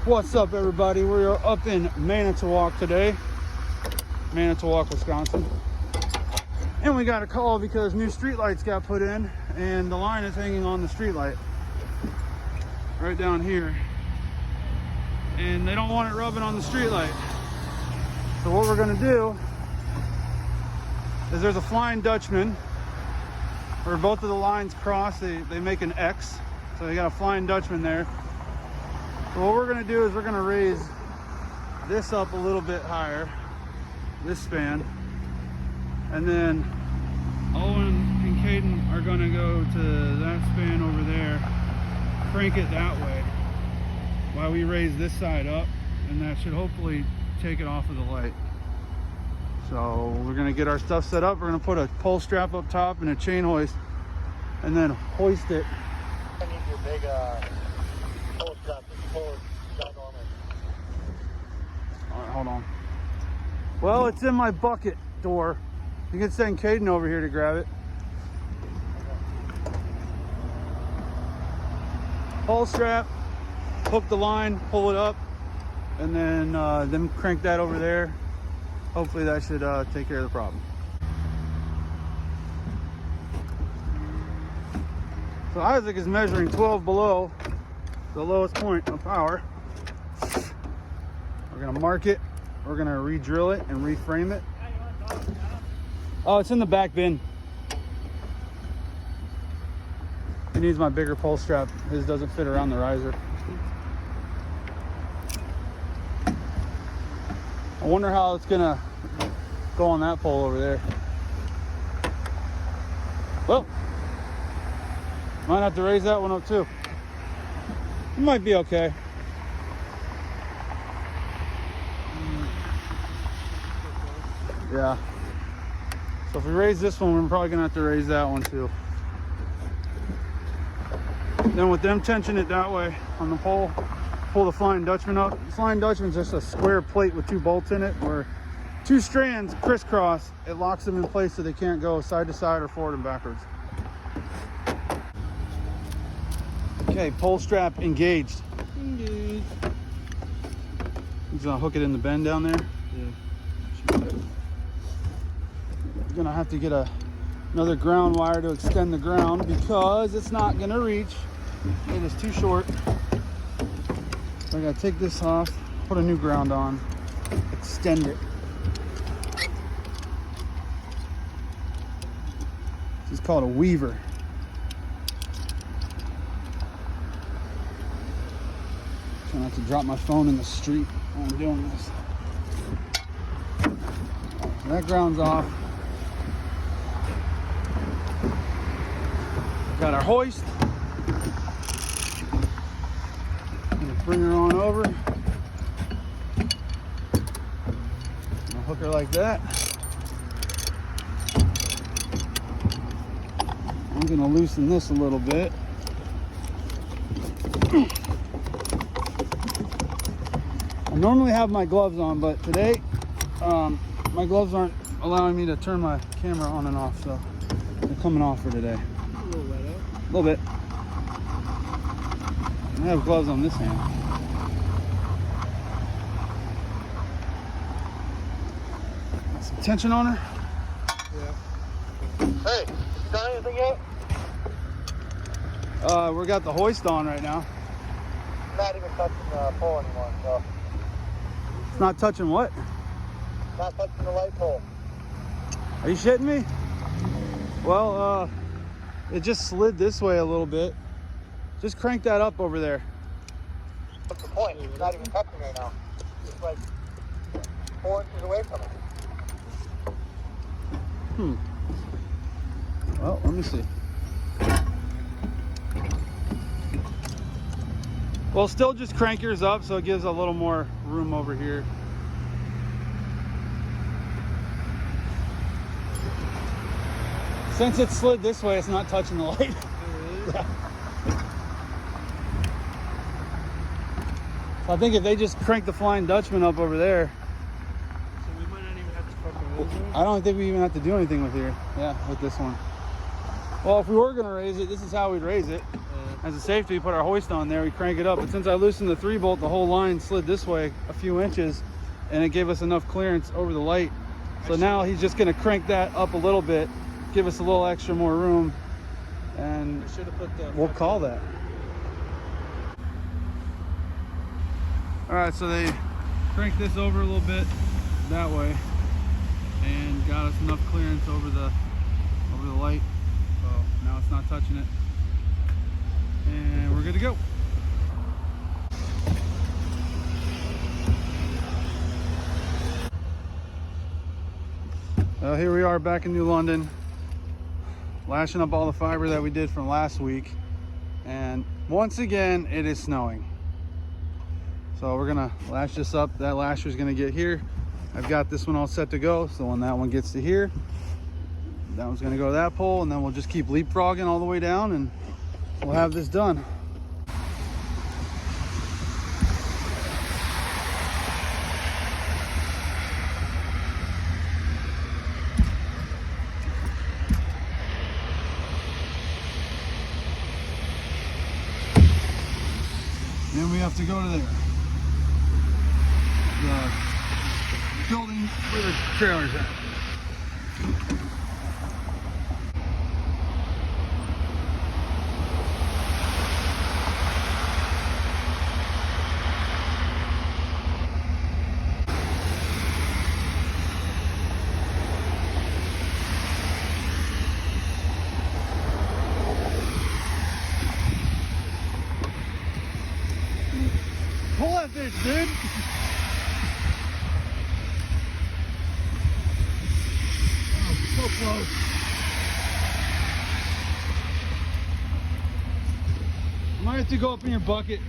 What's up, everybody? We're up in Manitowoc today, Manitowoc, Wisconsin, and we got a call because new street lights got put in and the line is hanging on the street light right down here, and they don't want it rubbing on the street light. So what we're going to do is there's a Flying Dutchman where both of the lines cross. They make an X, so they got a Flying Dutchman there. So what we're going to do is we're going to raise this up a little bit higher, this span, and then Owen and Caden are going to go to that span over there, crank it that way while we raise this side up, and that should hopefully take it off of the light. So we're going to get our stuff set up. We're going to put a pole strap up top and a chain hoist, and then hoist it. I need your big pole strap. Alright, hold on. Well, it's in my bucket door. You can send Caden over here to grab it. Pole strap, hook the line, pull it up, and then crank that over there. Hopefully that should take care of the problem. So Isaac is measuring 12 below the lowest point of power. We're gonna mark it, we're gonna re-drill it and reframe it. Oh, it's in the back bin. He needs my bigger pole strap. His doesn't fit around the riser. I wonder how it's gonna go on that pole over there. Well, might have to raise that one up too. It might be okay. Yeah. So if we raise this one, we're probably gonna have to raise that one too. Then with them tensioning it that way on the pole, pull the Flying Dutchman up. The Flying Dutchman's just a square plate with two bolts in it, where two strands crisscross. It locks them in place so they can't go side to side or forward and backwards. Okay, pole strap engaged. Engaged. He's gonna hook it in the bend down there. Yeah. Gonna have to get another ground wire to extend the ground because it's not gonna reach. It is too short. So I gotta take this off, put a new ground on, extend it. This is called a weaver. Trying not to drop my phone in the street while I'm doing this. So that ground's off. Got our hoist. Gonna bring her on over. I'll hook her like that. I'm gonna loosen this a little bit. I normally have my gloves on, but today my gloves aren't allowing me to turn my camera on and off, so they're coming off for today. A little bit. I have gloves on this hand. Got some tension on her. Yeah. Hey, you done anything yet? We got the hoist on right now. Not even touching the pole anymore, so. It's not touching what? Not touching the light pole. Are you shitting me? Well, it just slid this way a little bit. Just crank that up over there. What's the point? It's not even touching right now. It's like 4 inches away from it. Well, let me see. Well, still just crank yours up so it gives a little more room over here. Since it slid this way, it's not touching the light. Yeah. So I think if they just crank the Flying Dutchman up over there. So we might not even have to fucking raise it? I don't think we even have to do anything with here. Yeah, with this one. Well, if we were gonna raise it, this is how we'd raise it. as a safety, we put our hoist on there, we crank it up. But since I loosened the 3-bolt, the whole line slid this way a few inches, and it gave us enough clearance over the light. So now he's just gonna crank that up a little bit, give us a little extra more room, and we'll call that. All right, so they cranked this over a little bit that way and got us enough clearance over the light. So now it's not touching it. And we're good to go. Here we are back in New London, lashing up all the fiber that we did from last week. And once again, it is snowing. So we're gonna lash this up. That lasher is gonna get here. I've got this one all set to go. So when that one gets to here, that one's gonna go to that pole, and then we'll just keep leapfrogging all the way down, and we'll have this done. Then we have to go to there. The building where the trailer's at. Pull that bitch, dude. Oh, so close. I might have to go up in your bucket.